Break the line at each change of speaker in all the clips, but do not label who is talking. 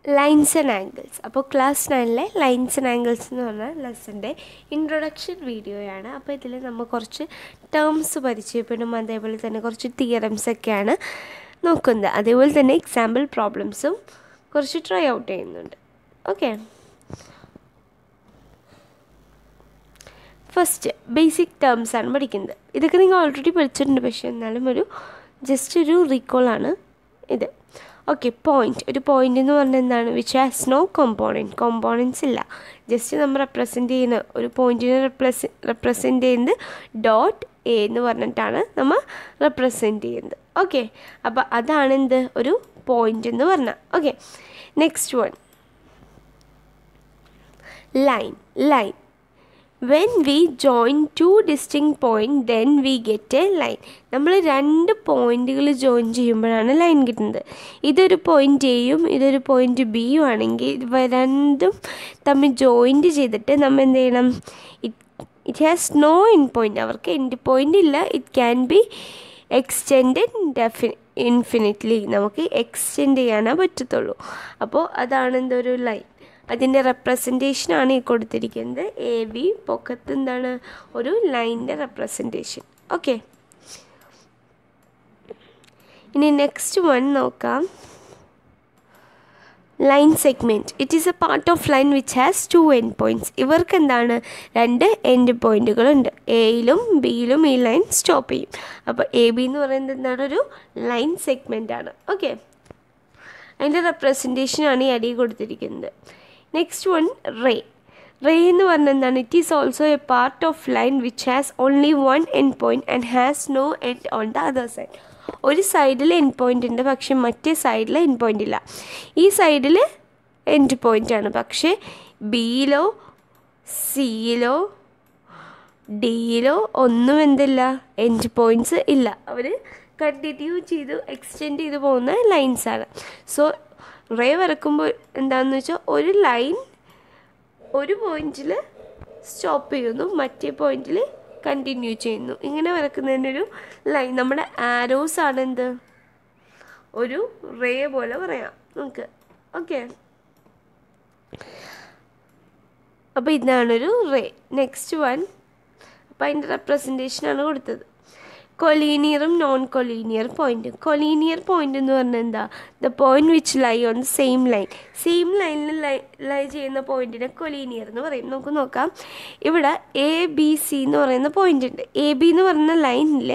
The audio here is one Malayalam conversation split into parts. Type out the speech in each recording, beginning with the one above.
Lines and angles. അപ്പോൾ ക്ലാസ് 9 ലൈൻസ് ആൻഡ് ആംഗിൾസ് എന്ന് പറഞ്ഞ ലെസൻ്റെ ഇൻട്രൊഡക്ഷൻ വീഡിയോയാണ്. അപ്പോൾ ഇതിൽ നമ്മൾ കുറച്ച് ടേംസ് പരിചയപ്പെടും, അതേപോലെ തന്നെ കുറച്ച് തിയറംസൊക്കെയാണ് നോക്കുന്നത്. അതേപോലെ തന്നെ എക്സാമ്പിൾ പ്രോബ്ലംസും കുറച്ച് ട്രൈ ഔട്ട് ചെയ്യുന്നുണ്ട്. ഓക്കെ, ഫസ്റ്റ് ബേസിക് ടേംസ് ആണ് പഠിക്കുന്നത്. ഇതൊക്കെ നിങ്ങൾ ഓൾറെഡി പഠിച്ചിട്ടുണ്ട്, പക്ഷേ എന്നാലും ജസ്റ്റ് ഒരു റീകോളാണ് ഇത്. Okay, point. ഒരു പോയിൻ്റ് എന്ന് പറഞ്ഞാൽ എന്താണ്? വിച്ച് ഹാസ് നോ കോമ്പോണൻസ് ഇല്ല. ജസ്റ്റ് നമ്മൾ റെപ്രസെൻറ്റ് ചെയ്യുന്ന ഒരു പോയിൻറ്റിനെ റെപ്രസെൻറ്റ് ചെയ്യുന്നത് ഡോട്ട് എ എന്ന് പറഞ്ഞിട്ടാണ് നമ്മൾ റെപ്രസെൻറ്റ് ചെയ്യുന്നത്. ഓക്കെ, അപ്പോൾ അതാണ് എന്ത് ഒരു പോയിൻ്റ് എന്ന് പറഞ്ഞാൽ. Okay, next one line. When we join two distinct points, then we get a line. നമ്മൾ രണ്ട് പോയിൻറ്റുകൾ ജോയിൻ ചെയ്യുമ്പോഴാണ് ലൈൻ കിട്ടുന്നത്. ഇതൊരു പോയിൻ്റ് എയും ഇതൊരു പോയിൻ്റ് ബിയും ആണെങ്കിൽ ഇവ രണ്ടും തമ്മിൽ ജോയിൻറ്റ് ചെയ്തിട്ട് നമ്മൾ എന്ത് ചെയ്യണം? It has no end point. അവർക്ക് എൻഡ് പോയിൻ്റ് ഇല്ല. It can be extended infinitely. നമുക്ക് എക്സ്റ്റെൻഡ് ചെയ്യാനേ പറ്റത്തുള്ളൂ. അപ്പോൾ അതാണ് എന്തൊരു ലൈൻ. അതിൻ്റെ റെപ്രസെൻറ്റേഷനാണ് ഈ കൊടുത്തിരിക്കുന്നത്. എ ബി പൊക്കത്ത് എന്താണ്? ഒരു ലൈനിൻ്റെ റെപ്രസെൻറ്റേഷൻ. ഓക്കെ, ഇനി നെക്സ്റ്റ് വൺ നോക്കാം. Line segment. It is a part of line which has two end points. ഇവർക്ക് എന്താണ്? രണ്ട് എൻഡ് പോയിൻറ്റുകളുണ്ട്. എയിലും ബിയിലും ഈ ലൈൻ സ്റ്റോപ്പ് ചെയ്യും. അപ്പോൾ എ ബി എന്ന് പറയുന്നത് എന്താണ്? ഒരു ലൈൻ സെഗ്മെൻ്റ് ആണ്. ഓക്കെ, അതിൻ്റെ റെപ്രസെൻറ്റേഷനാണ് ഈ അടി കൊടുത്തിരിക്കുന്നത്. നെക്സ്റ്റ് വൺ റേ എന്ന് പറഞ്ഞാൽ എന്താണ്? It is also a part of line which has only one end point and has no end on the other side. ഒരു സൈഡിൽ എൻഡ് പോയിൻ്റ് ഉണ്ട്, പക്ഷേ മറ്റേ സൈഡിൽ എൻഡ് പോയിൻ്റ് ഇല്ല. ഈ സൈഡിൽ എൻഡ് പോയിൻ്റ് ആണ്, പക്ഷേ ബിയിലോ സിയിലോ ഡിയിലോ ഒന്നും എന്തില്ല? എൻഡ് പോയിൻറ്റ്സ് ഇല്ല. അവർ കണ്ടിന്യൂ ചെയ്തു എക്സ്റ്റെൻഡ് ചെയ്തു പോകുന്ന ലൈൻസാണ്. സോ റേ വരക്കുമ്പോൾ എന്താണെന്ന് വെച്ചാൽ ഒരു ലൈൻ ഒരു പോയിൻറ്റിൽ സ്റ്റോപ്പ് ചെയ്യുന്നു, മറ്റേ പോയിൻറ്റിൽ കണ്ടിന്യൂ ചെയ്യുന്നു. ഇങ്ങനെ വരക്കുന്നതിനൊരു ലൈൻ. നമ്മുടെ ആരോസ് ആണ് എന്ത്? ഒരു റേ പോലെ പറയാം നമുക്ക്. ഓക്കെ, അപ്പോൾ ഇതാണൊരു റേ. നെക്സ്റ്റ് വൺ, അപ്പോൾ അതിൻ്റെ റെപ്രസെൻറ്റേഷനാണ് കൊടുത്തത്. കൊളീനിയറും നോൺ കൊളീനിയർ പോയിൻറ്റും. കൊളീനിയർ പോയിൻ്റ് എന്ന് പറഞ്ഞാൽ എന്താ? The point which lie on the same ലൈനിൽ ലൈ ചെയ്യുന്ന പോയിൻറ്റിനെ കൊളീനിയർ എന്ന് പറയും. നമുക്ക് നോക്കാം. ഇവിടെ എ ബി സി എന്ന് പറയുന്ന പോയിൻ്റ് ഉണ്ട്. എ ബി എന്ന് പറയുന്ന ലൈനിൽ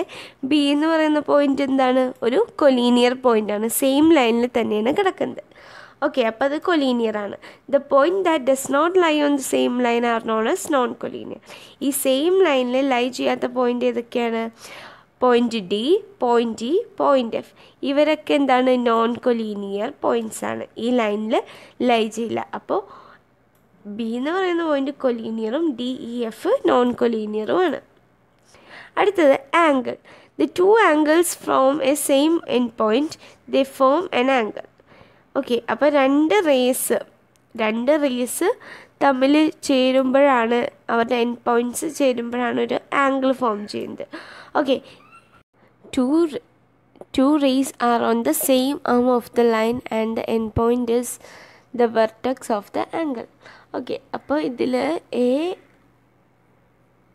ബി എന്ന് പറയുന്ന പോയിൻ്റ് എന്താണ്? ഒരു കൊളീനിയർ പോയിൻ്റാണ്. സെയിം ലൈനിൽ തന്നെയാണ് കിടക്കുന്നത്. ഓക്കെ, അപ്പോൾ അത് കൊളീനിയറാണ്. The point that does not lie on the same line are non as non collinear. ഈ സെയിം ലൈനിൽ ലൈ ചെയ്യാത്ത പോയിൻ്റ് ഏതൊക്കെയാണ്? Point D, point E, point F. ഇവരൊക്കെ എന്താണ്? നോൺ കൊലീനിയർ പോയിൻറ്റ്സ് ആണ്. ഈ ലൈനിൽ ലൈ ചെയ്യില്ല. അപ്പോൾ ബി എന്ന് പറയുന്ന പോയിൻറ്റ് കൊലീനിയറും ഡി ഇ എഫ് നോൺ കൊലീനിയറുമാണ്. അടുത്തത് angle. The two angles from a same end point they form an angle. Okay, അപ്പോൾ രണ്ട് റേസ് തമ്മിൽ ചേരുമ്പോഴാണ്, അവരുടെ എൻഡ് പോയിൻറ്റ്സ് ചേരുമ്പോഴാണ് ഒരു ആംഗിൾ ഫോം ചെയ്യുന്നത്. Okay, two rays are on the same arm of the line and the end point is the vertex of the angle. Okay, അപ്പോൾ ഇതിൽ എ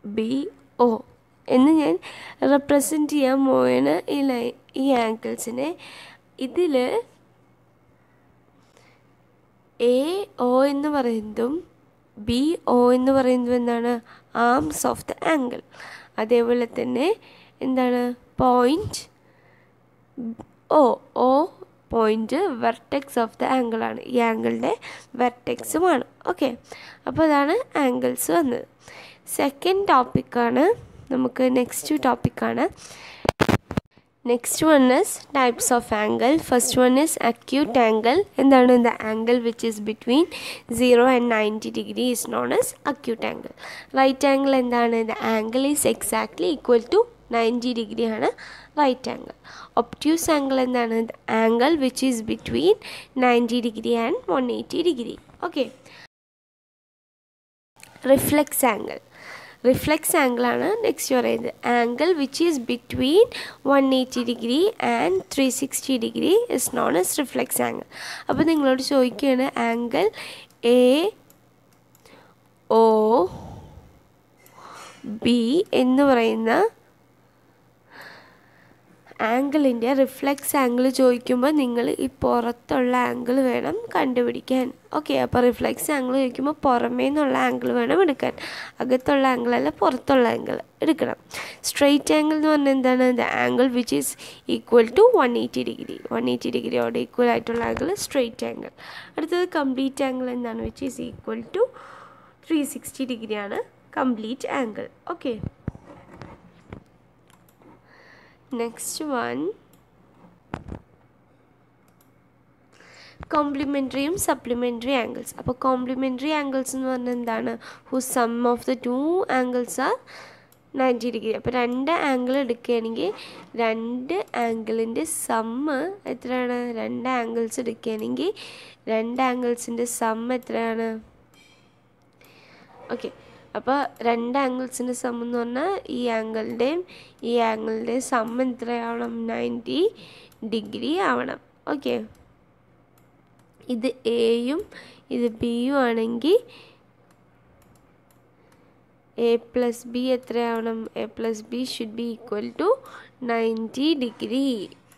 ബി ഒ എന്ന് ഞാൻ റെപ്രസെൻറ്റ് ചെയ്യാൻ പോവുകയാണ് ഈ ആംഗിൾസിനെ. ഇതിൽ എ ഒ എന്ന് പറയുന്നതും ബി ഒ എന്ന് പറയുന്നതും എന്താണ്? Arms of the angle. അതേപോലെ തന്നെ എന്താണ്? Point O point vertex of the ആംഗിളാണ്. ഈ ആംഗിളിൻ്റെ വെർട്ടെക്സുമാണ്. ഓക്കെ, അപ്പോൾ അതാണ് ആംഗിൾസ് വന്നത്. സെക്കൻഡ് ടോപ്പിക്കാണ് നമുക്ക്. നെക്സ്റ്റ് ടോപ്പിക്കാണ്. Next one is types of angle. First one is acute angle. എന്താണ്? The angle which is between 0 and 90 degree is known as acute angle. Right angle എന്താണ്? The angle is exactly equal to 90 degree ആണ് റൈറ്റ് ആംഗിൾ. ഒബ്റ്റ്യൂസ് ആംഗിൾ എന്താണ്? The angle which is between 90 degree and 180 degree. Okay, reflex angle. Reflex ആംഗിളാണ് നെക്സ്റ്റ് പറയുന്നത്. Angle which is between 180 degree and 360 degree is known as reflex angle. അപ്പോൾ നിങ്ങളോട് ചോദിക്കുകയാണ് ആംഗിൾ AOB എന്ന് പറയുന്ന ആംഗിളിൻ്റെ റിഫ്ലെക്സ് ആംഗിൾ ചോദിക്കുമ്പോൾ നിങ്ങൾ ഈ പുറത്തുള്ള ആംഗിൾ വേണം കണ്ടുപിടിക്കാൻ. ഓക്കെ, അപ്പോൾ റിഫ്ലെക്സ് ആംഗിൾ ചോദിക്കുമ്പോൾ പുറമേ നിന്നുള്ള ആംഗിൾ വേണം എടുക്കാൻ, അകത്തുള്ള ആംഗിളല്ല പുറത്തുള്ള ആംഗിൾ എടുക്കണം. സ്ട്രെയിറ്റ് ആംഗിൾ എന്ന് പറഞ്ഞാൽ എന്താണ്? The angle which is equal to 180 degree. 180 ഡിഗ്രിയോട് ഈക്വൽ ആയിട്ടുള്ള ആംഗിൾ സ്ട്രെയിറ്റ് ആംഗിൾ. അടുത്തത് കംപ്ലീറ്റ് ആംഗിൾ എന്താണ്? വിച്ച് ഈസ് ഈക്വൽ ടു 360 ഡിഗ്രിയാണ് complete angle. Okay, next one കോംപ്ലിമെൻ്ററിയും സപ്ലിമെൻ്ററി ആംഗിൾസ്. അപ്പോൾ കോംപ്ലിമെൻ്ററി ആംഗിൾസ് എന്ന് പറഞ്ഞാൽ എന്താണ്? Whose sum of the two angles are 90 degree. അപ്പോൾ രണ്ട് ആംഗിൾ എടുക്കുകയാണെങ്കിൽ രണ്ട് ആംഗിളിൻ്റെ സമ്മ് എത്രയാണ്? രണ്ട് ആംഗിൾസ് എടുക്കുകയാണെങ്കിൽ രണ്ട് ആംഗിൾസിൻ്റെ സമ്മ് എത്രയാണ്? ഓക്കെ, അപ്പോൾ രണ്ട് ആംഗിൾസിൻ്റെ സം എന്ന് പറഞ്ഞാൽ ഈ ആംഗിളിൻ്റെയും ഈ ആംഗിളിൻ്റെയും സം എത്രയാവണം? 90 ഡിഗ്രി ആവണം. ഓക്കെ, ഇത് എയും ഇത് ബിയും ആണെങ്കിൽ എ പ്ലസ് ബി എത്രയാവണം? A plus B should be equal to 90 degree.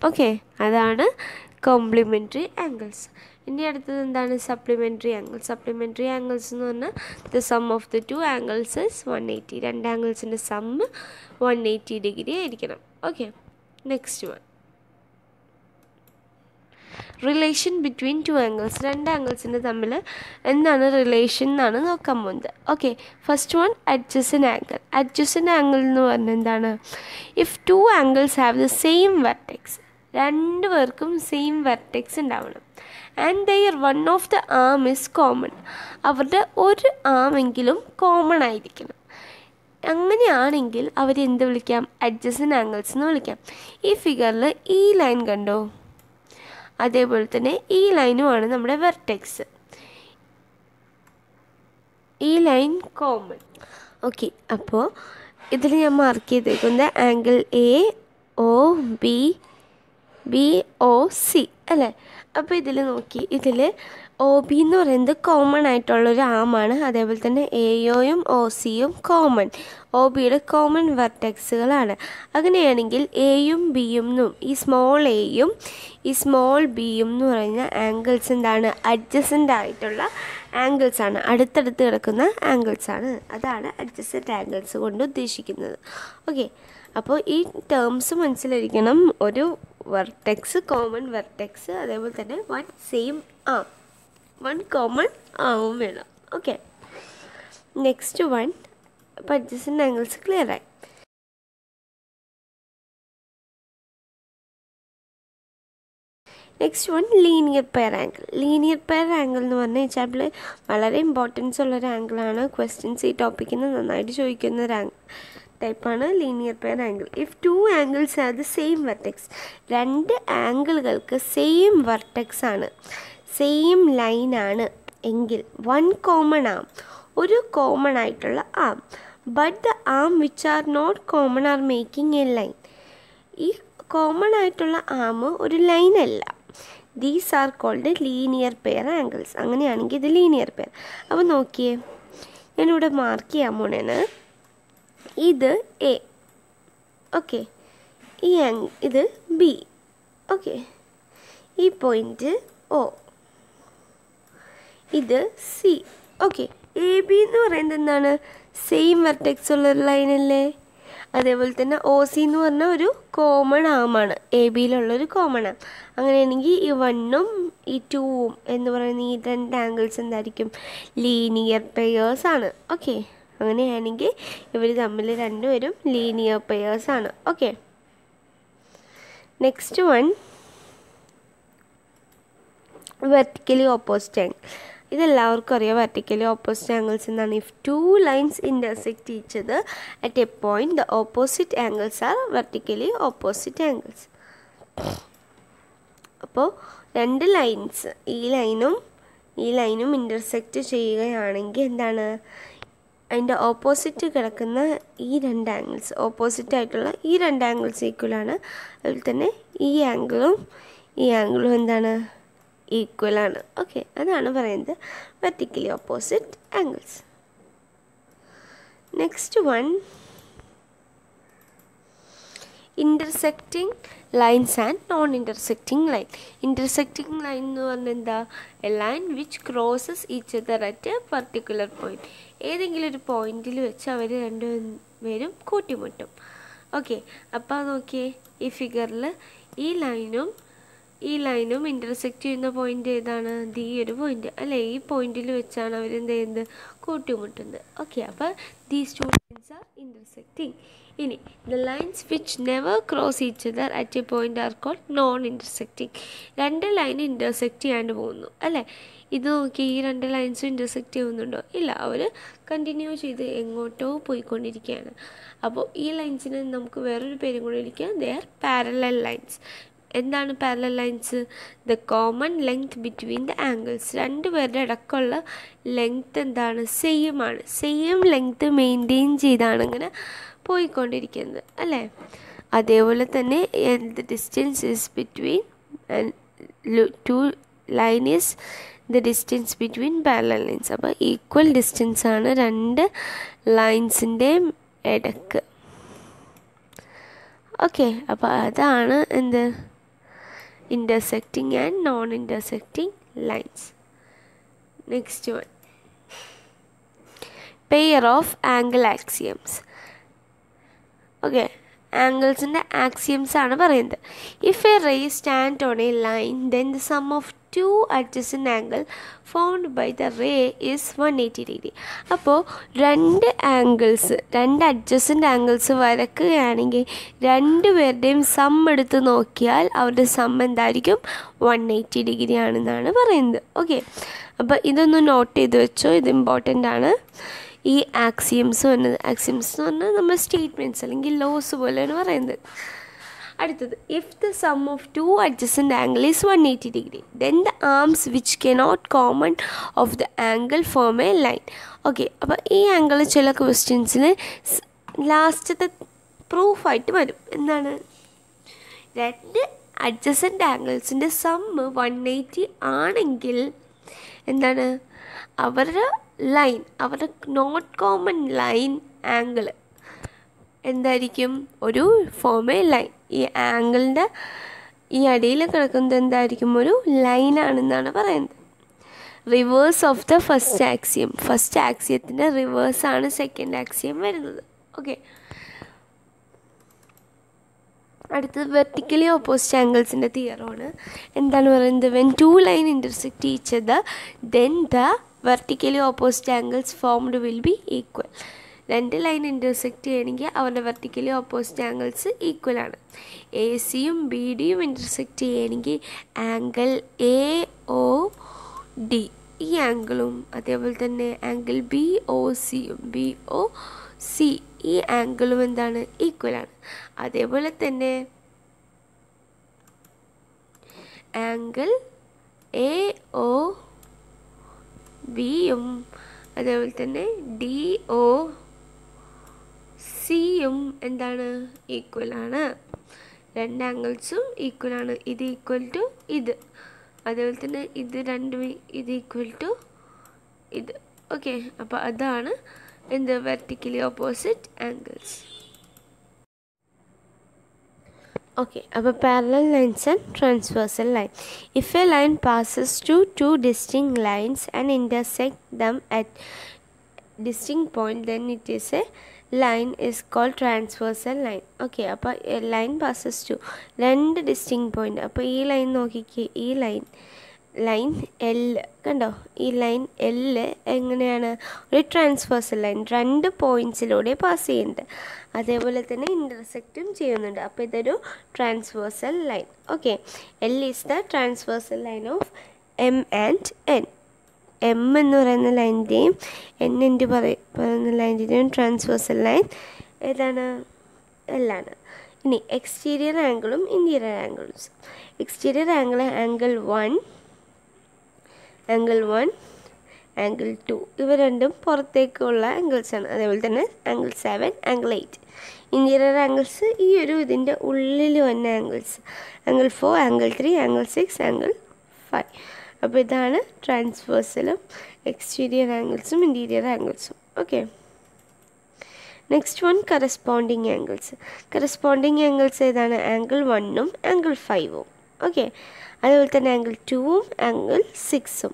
Okay, അതാണ് കോംപ്ലിമെൻ്ററി ആംഗിൾസ്. ഇനി അടുത്തത് എന്താണ്? Supplementary angles. സപ്ലിമെൻ്ററി ആംഗിൾസ് എന്ന് പറഞ്ഞാൽ the sum of the two angles is 180. രണ്ട് ആംഗിൾസിൻ്റെ സമ്മ് 180 ഡിഗ്രി ആയിരിക്കണം. Okay, next one relation between two angles. രണ്ട് ആംഗിൾസിൻ്റെ തമ്മിൽ എന്താണ് റിലേഷൻ എന്നാണ് നോക്കാൻ പോകുന്നത്. Okay, first one adjacent angle. Adjacent angle എന്ന് പറഞ്ഞാൽ എന്താണ്? If two angles have the same vertex, രണ്ട് പേർക്കും സെയിം വെർട്ടെക്സ് ഉണ്ടാവണം. And their one of the arm is common, അവരുടെ ഒരു ആമെങ്കിലും കോമൺ ആയിരിക്കണം. അങ്ങനെയാണെങ്കിൽ അവരെന്ത് വിളിക്കാം? അഡ്ജസൻറ്റ് ആംഗിൾസ് എന്ന് വിളിക്കാം. ഈ ഫിഗറിൽ ഈ ലൈൻ കണ്ടോ? അതേപോലെ തന്നെ ഈ ലൈനുമാണ് നമ്മുടെ വെർട്ടെക്സ്. ഈ ലൈൻ കോമൺ. ഓക്കെ, അപ്പോൾ ഇതിൽ ഞാൻ മാർക്ക് ചെയ്തേക്കുന്നത് ആംഗിൾ AOBOC അല്ലേ? അപ്പോൾ ഇതിൽ നോക്കി, ഇതിൽ OB എന്ന് പറയുന്നത് കോമൺ ആയിട്ടുള്ളൊരു ആമാണ്. അതേപോലെ തന്നെ AOയും OCയും കോമൺ, OBയുടെ കോമൺ വെർട്ടെക്സുകളാണ്. അങ്ങനെയാണെങ്കിൽ എയും ബിയും ഈ സ്മോൾ എയും ഈ സ്മോൾ ബിയും എന്ന് പറയുന്ന ആംഗിൾസ് എന്താണ്? അഡ്ജസൻ്റ് ആയിട്ടുള്ള ആംഗിൾസ് ആണ്, അടുത്തടുത്ത് കിടക്കുന്ന ആംഗിൾസ് ആണ്. അതാണ് അഡ്ജസൻ്റ് ആംഗിൾസ് കൊണ്ട് ഉദ്ദേശിക്കുന്നത്. ഓക്കെ, അപ്പോൾ ഈ ടേംസ് മനസ്സിലിരിക്കണം. ഒരു വെർട്ടെക്സ്, കോമൺ വെർട്ടെക്സ്, അതേപോലെ തന്നെ one same arm, one common ആവും വേണം. Okay, next one adjacent angles clear ആയി. Next one linear pair angle. Linear pair angle എന്ന് പറഞ്ഞാൽ എക്സാമ്പിൾ വളരെ ഇമ്പോർട്ടൻസ് ഉള്ളൊരു ആംഗിളാണ്. ക്വസ്റ്റ്യൻസ് ഈ ടോപ്പിക്കിന് നന്നായിട്ട് ചോദിക്കുന്ന ഒരു ടൈപ്പാണ് linear pair angle. If two angles are the same vertex, രണ്ട് ആംഗിളുകൾക്ക് സെയിം വെർട്ടെക്സ് ആണ്, സെയിം ലൈനാണ് എങ്കിൽ വൺ കോമൺ ആം, ഒരു കോമൺ ആയിട്ടുള്ള arm, but the arm which are not common are making a line. ഈ കോമൺ ആയിട്ടുള്ള ആം ഒരു ലൈനല്ല. These are called linear pair angles. അങ്ങനെയാണെങ്കിൽ ഇത് ലീനിയർ പെയർ. അപ്പോൾ നോക്കിയേ, ഞാനിവിടെ മാർക്ക് ചെയ്യാൻ പോണേന് ഇത് എ, ഓക്കെ, ഇത് ബി, ഓക്കെ, ഈ പോയിൻ്റ് ഒ, ഇത് സി. ഓക്കെ, എ ബി എന്ന് പറയുന്നത് എന്താണ്? സെയിം വെർട്ടെക്സ് ഉള്ളൊരു ലൈനല്ലേ? അതേപോലെ തന്നെ ഒ സി എന്ന് പറഞ്ഞാൽ ഒരു കോമൺ ആമാണ്, എ ബിയിലുള്ളൊരു കോമൺ ആം. അങ്ങനെയാണെങ്കിൽ ഈ വണ്ണും ഈ ടൂവും എന്ന് പറയുന്ന ഈ രണ്ട് ആംഗിൾസ് എന്തായിരിക്കും? ലീനിയർ പെയേഴ്സ് ആണ്. ഓക്കെ, അങ്ങനെയാണെങ്കിൽ ഇവർ തമ്മിൽ രണ്ടുപേരും ലീനിയർ പെയേഴ്സ് ആണ്. Okay, next one vertically opposite angle. ഇതെല്ലാവർക്കും അറിയാം. വെർട്ടിക്കലി ഓപ്പോസിറ്റ് ആംഗിൾസ് എന്നാണ്. If two lines intersect each other at A point the opposite angles are vertically opposite angles. അപ്പോൾ രണ്ട് ലൈൻസ്, ഈ ലൈനും ഇൻ്റർസെക്റ്റ് ചെയ്യുകയാണെങ്കിൽ എന്താണ്? അതിൻ്റെ ഓപ്പോസിറ്റ് കിടക്കുന്ന ഈ രണ്ട് ആംഗിൾസ്, ഓപ്പോസിറ്റായിട്ടുള്ള ഈ രണ്ട് ആംഗിൾസ് ഈക്വലാണ്. അതുപോലെ തന്നെ ഈ ആംഗിളും എന്താണ്, ഈക്വലാണ്. ഓക്കെ, അതാണ് പറയുന്നത് vertically opposite angles. Next one, intersecting lines and non intersecting line. Intersecting line എന്ന് പറഞ്ഞാൽ എന്താ? A line which crosses each other at A particular point. ഏതെങ്കിലും ഒരു പോയിന്റിൽ വെച്ച് അവർ രണ്ടുപേരും കൂട്ടിമുട്ടും. ഓക്കെ, അപ്പോൾ നോക്കിയേ, ഈ ഫിഗറിൽ ഈ ലൈനും ഇൻ്റർസെക്റ്റ് ചെയ്യുന്ന പോയിൻ്റ് ഏതാണ്? ഈ ഒരു പോയിൻ്റ് അല്ലേ? ഈ പോയിന്റിൽ വെച്ചാണ് അവർ എന്ത് ചെയ്യുന്നത്? കൂട്ടിമുട്ടുന്നത്. ഓക്കെ, അപ്പോൾ these two lines are intersecting. ഇനി the lines which never cross each other at a point are called non intersecting. രണ്ട് ലൈൻ ഇൻ്റർസെക്റ്റ് ചെയ്യാണ്ട് പോകുന്നു അല്ലേ? ഇത് നോക്കി, ഈ രണ്ട് ലൈൻസും ഇൻ്റർസെക്റ്റ് ചെയ്യുന്നുണ്ടോ? ഇല്ല, അവർ കണ്ടിന്യൂ ചെയ്ത് എങ്ങോട്ടോ പോയിക്കൊണ്ടിരിക്കുകയാണ്. അപ്പോൾ ഈ ലൈൻസിന് നമുക്ക് വേറൊരു പേരും കൂടി വിളിക്കാം, ദേ ആർ പാരലൽ ലൈൻസ്. എന്താണ് parallel lines? The common length between the angles. രണ്ട് പേരുടെ ഇടയ്ക്കുള്ള ലെങ്ത് എന്താണ്? സെയിം ആണ്. സെയിം ലെങ്ത് മെയിൻറ്റെയിൻ ചെയ്താണ് ഇങ്ങനെ പോയിക്കൊണ്ടിരിക്കുന്നത് അല്ലേ? അതേപോലെ തന്നെ the distance is between two line is the distance between parallel lines. അപ്പോൾ ഈക്വൽ ഡിസ്റ്റൻസ് ആണ് രണ്ട് ലൈൻസിൻ്റെയും ഇടയ്ക്ക്. ഓക്കെ, അപ്പോൾ അതാണ് എന്ത്? intersecting and non-intersecting lines. Next one, pair of angle axioms. Okay, angles in the axioms ആണ് പറയുന്നത്. If a ray stand on a line, then the sum of two adjacent angle formed by the ray is 180 degree. അപ്പോൾ രണ്ട് അഡ്ജസൻ്റ് ആംഗിൾസ് വരക്കുകയാണെങ്കിൽ രണ്ട് പേരുടെയും സം എടുത്ത് നോക്കിയാൽ അവരുടെ സം എന്തായിരിക്കും? 180 ഡിഗ്രി ആണെന്നാണ് പറയുന്നത്. ഓക്കെ, അപ്പോൾ ഇതൊന്ന് നോട്ട് ചെയ്ത് വെച്ചോ, ഇത് ഇമ്പോർട്ടൻ്റ് ആണ്. ഈ ആക്സിയംസ് എന്ന് പറഞ്ഞാൽ നമ്മൾ സ്റ്റേറ്റ്മെൻറ്റ്സ് അല്ലെങ്കിൽ ലോസ് പോലെയാണ് പറയുന്നത്. അടുത്തത്, if the sum of two adjacent angle is 180 degree, then the arms which cannot common of the angle form A line. Okay, അപ്പോൾ ഈ ആംഗിൾ ചില ക്വസ്റ്റ്യൻസിന് ലാസ്റ്റത്തെ പ്രൂഫായിട്ട് വരും. എന്താണ്? രണ്ട് അഡ്ജസൻ്റ് ആംഗിൾസിൻ്റെ സമ്മ് 180 ആണെങ്കിൽ എന്താണ്? അവരുടെ നോട്ട് കോമൺ ലൈൻ ആംഗിൾ എന്തായിരിക്കും? ഒരു ഫോം എ ലൈൻ. ഈ ആംഗിളിൻ്റെ ഈ അടിയിൽ കിടക്കുന്നത് എന്തായിരിക്കും? ഒരു ലൈനാണെന്നാണ് പറയുന്നത്. Reverse of the first axiom. First ആക്സിയത്തിൻ്റെ റിവേഴ്സാണ് സെക്കൻഡ് ആക്സിയം വരുന്നത്. ഓക്കെ, അടുത്തത് വെർട്ടിക്കലി ഓപ്പോസിറ്റ് ആംഗിൾസിൻ്റെ തിയറമാണ്. എന്താണ് പറയുന്നത്? When two line intersect each other, then the vertically opposite angles formed will be equal. രണ്ട് ലൈൻ ഇൻ്റർസെക്റ്റ് ചെയ്യണമെങ്കിൽ അവരുടെ വെർട്ടിക്കലി ഓപ്പോസിറ്റ് ആംഗിൾസ് ഈക്വലാണ്. എ സിയും ബി ഡിയും ഇൻ്റർസെക്റ്റ് ചെയ്യണമെങ്കിൽ ആംഗിൾ എ ഒ ഡി ഈ ആംഗിളും അതേപോലെ തന്നെ ആംഗിൾ ബി ഒ സിയും ബി ഒ സി ഈ ആംഗിളും എന്താണ്? ഈക്വലാണ്. അതേപോലെ തന്നെ ആംഗിൾ എ ഒ ബിയും അതേപോലെ തന്നെ ഡി ഒ സിയും എന്താണ്? ഈക്വലാണ്. രണ്ട് ആംഗിൾസും ഈക്വലാണ്. ഇത് ഈക്വൽ ടു ഇത്, അതേപോലെ തന്നെ ഇത് രണ്ടും ഇത് ഈക്വൽ ടു ഇത്. ഓക്കെ, അപ്പോൾ അതാണ് എന്ത്? Vertically opposite angles. Okay, about parallel lines and transversal line. If a line passes through two distinct lines and intersect them at distinct point, then it is a line is called transversal line. Okay, അപ്പോൾ a line passes through രണ്ട് distinct point. അപ്പോൾ ഈ ലൈൻ നോക്കിക്കേ, ഈ ലൈൻ എൽ കണ്ടോ? ഈ ലൈൻ എൽ എങ്ങനെയാണ്? ഒരു ട്രാൻസ്വേഴ്സൽ ലൈൻ, രണ്ട് പോയിൻറ്റ്സിലൂടെ പാസ് ചെയ്യുന്നുണ്ട്, അതേപോലെ തന്നെ ഇൻ്റർസെക്റ്റും ചെയ്യുന്നുണ്ട്. അപ്പോൾ ഇതൊരു transversal line. Okay, L is the transversal line of M and N. M എന്ന് പറയുന്ന ലൈനിൻ്റെയും എൻ എന്ന് പറയുന്ന ലൈനിൻ്റെയും ട്രാൻസ്വേഴ്സൽ ലൈൻ ഏതാണ്? എല്ലാണ്. ഇനി എക്സ്റ്റീരിയർ ആംഗിളും ഇൻറ്റീരിയർ ആംഗിൾസും. എക്സ്റ്റീരിയർ ആംഗിൾ ആംഗിൾ 1, ആംഗിൾ 2 ഇവ രണ്ടും പുറത്തേക്കുള്ള ആംഗിൾസാണ്. അതേപോലെ തന്നെ ആംഗിൾ 7, ആംഗിൾ 8 ഇൻറ്റീരിയർ ആംഗിൾസ് ഈ ഒരു ഇതിൻ്റെ ഉള്ളിൽ വന്ന angles. Angle 4, angle 3, angle 6, angle 5. അപ്പോൾ ഇതാണ് ട്രാൻസ്വേഴ്സലും എക്സ്റ്റീരിയർ ആംഗിൾസും ഇൻറ്റീരിയർ ആംഗിൾസും. Okay, next one corresponding angles. Corresponding angles ഏതാണ്? ആംഗിൾ 1ഉം ആംഗിൾ 5ഉം. ഓക്കെ, അതേപോലെ തന്നെ ആംഗിൾ 2ഉം ആംഗിൾ 6ഉം.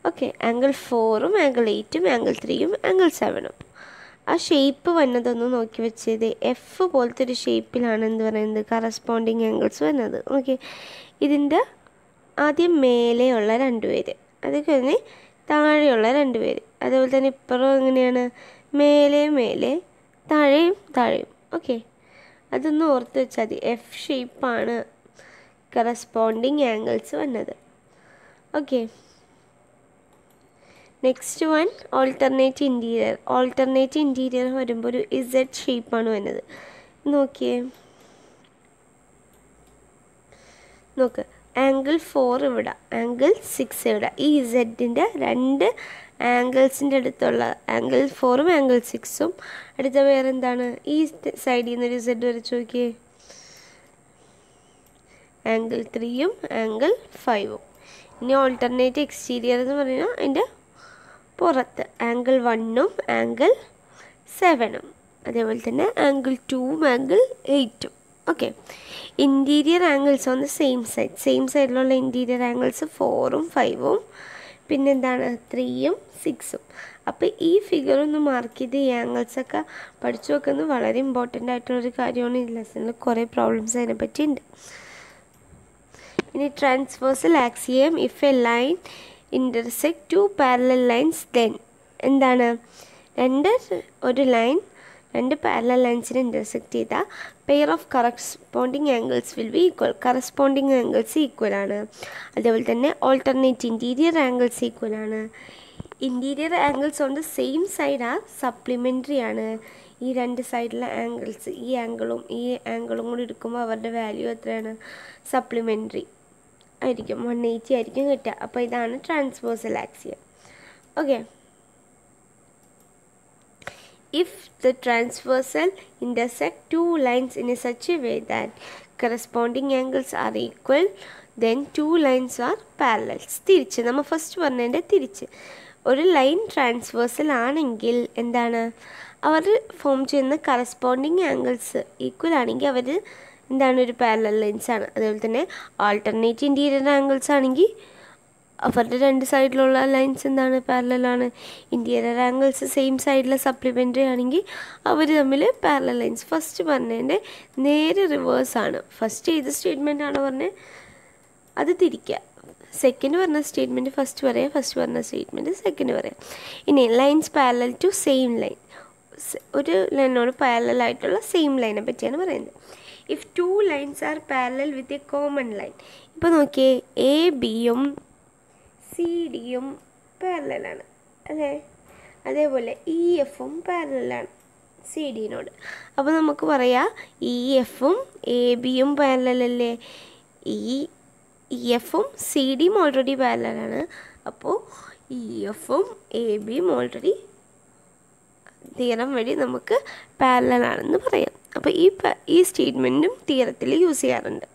ഓക്കെ, ആംഗിൾ 4ഉം ആംഗിൾ 8ഉം ആംഗിൾ 3ഉം ആംഗിൾ 7ഉം. ആ ഷേപ്പ് വന്നതൊന്ന് നോക്കി വെച്ചത് എഫ് പോലത്തെ ഒരു ഷേപ്പിലാണ് എന്ത് പറയുന്നത് കറസ്പോണ്ടിങ് ആംഗിൾസ് വന്നത്. ഓക്കെ, ഇതിൻ്റെ ആദ്യം മേലെയുള്ള 2 പേര്, അത് കഴിഞ്ഞ് താഴെയുള്ള 2 പേര്, അതേപോലെ തന്നെ ഇപ്പുറം എങ്ങനെയാണ് മേലെ മേലെ താഴെയും താഴെയും. ഓക്കെ, അതൊന്ന് ഓർത്ത് വെച്ചാൽ മതി. എഫ് ഷേപ്പാണ് കറസ്പോണ്ടിങ് ആംഗിൾസ് വന്നത്. Okay, next one alternate interior. Alternate interior വരുമ്പോൾ ഒരു ഇസഡ് ഷേപ്പാണ് വരുന്നത്. നോക്കിയേ, നോക്ക്, ആംഗിൾ 4 ഇവിടെ, ആംഗിൾ 6 ഇവിടെ. ഈ ഇസഡിൻ്റെ 2 ആംഗിൾസിൻ്റെ അടുത്തുള്ള ആംഗിൾ 4ഉം ആംഗിൾ 6ഉം അടുത്ത വേറെ എന്താണ് ഈ സൈഡിൽ നിന്നൊരു ഇസഡ് വരച്ച് നോക്കിയേ, ആംഗിൾ 3ഉം ആംഗിൾ 5ഉം. ഇനി ഓൾട്ടർനേറ്റ് എക്സ്റ്റീരിയർ എന്ന് പറഞ്ഞാൽ അതിൻ്റെ പുറത്ത് ആംഗിൾ 1ഉം ആംഗിൾ 7ഉം, അതേപോലെ തന്നെ ആംഗിൾ 2ഉം ആംഗിൾ 8ഉം. Okay, interior angles on the same സൈഡിലുള്ള ഇൻറ്റീരിയർ ആംഗിൾസ് 4ഉം 5ഉം പിന്നെന്താണ് 3ഉം 6ഉം. അപ്പോൾ ഈ ഫിഗർ ഒന്ന് മാർക്ക് ചെയ്ത് ഈ ആംഗിൾസൊക്കെ പഠിച്ചു വെക്കുന്നത് വളരെ ഇമ്പോർട്ടൻ്റ് ആയിട്ടുള്ളൊരു കാര്യമാണ്. ഈ ലെസണിൽ കുറേ പ്രോബ്ലംസ് അതിനെപ്പറ്റി ഉണ്ട്. ഇനി transversal axiom, if A line intersect 2 parallel lines, then എന്താണ് ഒരു ലൈൻ 2 പാരലൽ ലൈൻസിനെ ഇൻ്റർസെക്റ്റ് ചെയ്താൽ pair of corresponding angles will be equal. Corresponding angles equal ആണ്. അതേപോലെ തന്നെ ഓൾട്ടർനേറ്റ് ഇൻറ്റീരിയർ ആംഗിൾസ് ഈക്വൽ ആണ്. Interior angles on the same side ആ സപ്ലിമെൻ്ററി ആണ്. ഈ 2 സൈഡിലെ ആംഗിൾസ്, ഈ ആംഗിളും കൂടി എടുക്കുമ്പോൾ അവരുടെ വാല്യൂ എത്രയാണ്? സപ്ലിമെൻ്ററി ആയിരിക്കും, 180 ആയിരിക്കും കിട്ടുക. അപ്പോൾ ഇതാണ് transversal axiom. Okay, if the transversal intersect 2 lines in A such a way that corresponding angles are equal, then 2 lines R parallels. തിരിച്ച് നമ്മൾ ഫസ്റ്റ് പറഞ്ഞതിൻ്റെ തിരിച്ച്, ഒരു ലൈൻ ട്രാൻസ്വേഴ്സൽ ആണെങ്കിൽ എന്താണ് അവർ ഫോം ചെയ്യുന്ന കറസ്പോണ്ടിങ് ആംഗിൾസ് ഈക്വൽ ആണെങ്കിൽ അവർ എന്താണ് ഒരു പാരലൽ ലൈൻസ് ആണ്. അതുപോലെ തന്നെ ആൾട്ടർനേറ്റ് ഇൻറ്റീരിയർ ആംഗിൾസ് ആണെങ്കിൽ അവരുടെ 2 സൈഡിലുള്ള ലൈൻസ് എന്താണ് പാരലലാണ്. ഇൻറ്റീരിയർ ആംഗിൾസ് സെയിം സൈഡിലെ സപ്ലിമെൻ്ററി ആണെങ്കിൽ അവർ തമ്മിൽ പാരലൽ ലൈൻസ്. ഫസ്റ്റ് പറഞ്ഞതിൻ്റെ നേരെ റിവേഴ്സാണ്. ഫസ്റ്റ് ഏത് സ്റ്റേറ്റ്മെൻ്റ് ആണോ പറഞ്ഞത് അത് തിരിക്കുക. സെക്കൻഡ് പറഞ്ഞ സ്റ്റേറ്റ്മെൻറ്റ് ഫസ്റ്റ് പറയാം, ഫസ്റ്റ് പറഞ്ഞ സ്റ്റേറ്റ്മെൻറ്റ് സെക്കൻഡ് പറയാം. ഇനി lines parallel to same line, ഒരു ലൈനോട് പാരലലായിട്ടുള്ള സെയിം ലൈനെ പറ്റിയാണ് പറയുന്നത്. If 2 lines are parallel with a common line, ഇപ്പോൾ നോക്കിയേ എ ബിയും സി ഡിയും പാരലലാണ് അല്ലേ, അതേപോലെ ഇ എഫും പാരലലാണ് സി ഡിനോട്. അപ്പോൾ നമുക്ക് പറയാം ഇ എഫും എ ബിയും പാരലല്ലേ, ഇ എഫും സി ഡിയും ഓൾറെഡി പാരലലാണ്. അപ്പോൾ ഇ എഫും എ ബിയും ഓൾറെഡി തിയറം വഴി നമുക്ക് പാരലലാണെന്ന് പറയാം. അപ്പോൾ ഈ സ്റ്റേറ്റ്മെൻറ്റും തിയറത്തിൽ യൂസ് ചെയ്യാറുണ്ട്.